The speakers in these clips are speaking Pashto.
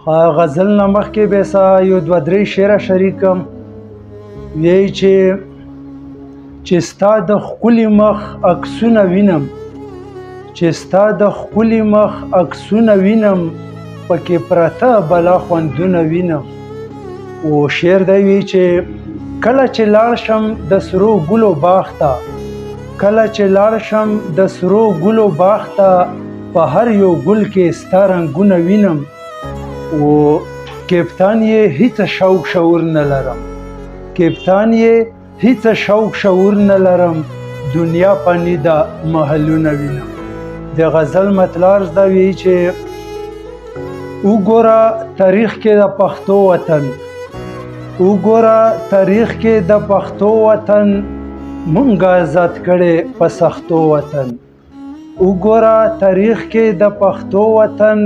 غزل نه مخکې به یو دوه درې شعره شریکم. وایي چې ستا د ښکلي مخ عکسونه وینم، چې ستا د ښکلي مخ عکسونه وینم، پکې پرته بلا خوندونه وینم. او شعر دی وایي چې کله چې لاړ شم د سرو ګلو باغ ته، کله چې لاړ شم د سرو ګلو باغ ته، په هر یو ګل کې ستا رنګونه وینم. او کپتان یې هیڅ شوق شعور نه لرم، کپتان یې هیڅ شوق شعور نه لرم، دنیا پنی دا محلونه وینم. د غزل مطلع دا وایي چې وګوره تاریخ کې د پښتو وطن، وګوره تاریخ کې د پښتو وطن، مونږ آزاد کړی په سختو وطن. وګوره تاریخ کې د پښتو وطن،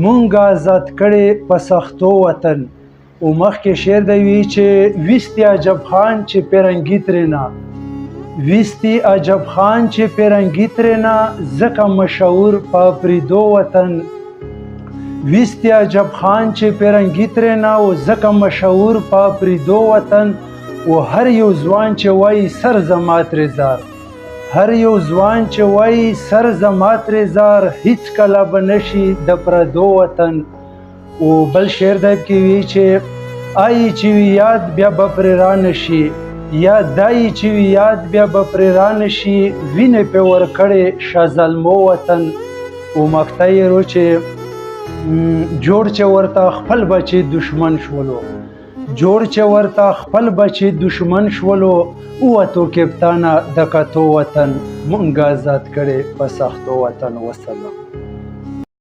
مونږ آزاد کړی په سختو وطن. او مخکې شعر دی وایي چې ویستی عجب خان چې پیرنګي ترېنه، ویستی عجب خان چې پیرنګي ترېنه، ځکه مشهور په اپریدو وطن. ویستی عجب خان چې پیرنګي ترېنه او ځکه مشهور په اپریدو وطن. او هر یو ځوان چې وایي سر زما ترې زار، هر یو ځوان چې وایي سر زما ترې زار، هیڅ کله به نشي د پردو وطن. او بل شعر دی کې وایي چې آی چې وي یاد بیا به پرې رانشي، یا دای چې وي یاد بیا به پرې رانشي، وینې پې ورکړې شاه زلمو وطن. او مقطع یې رو چې جوړ چې ورته خپل بچې دشمن شولو، جوړ چې ورته خپل بچې دشمن شولو، ووتو کپتانه د کتو وطن، مونږ آزاد کړی په سختو وطن. وسلام.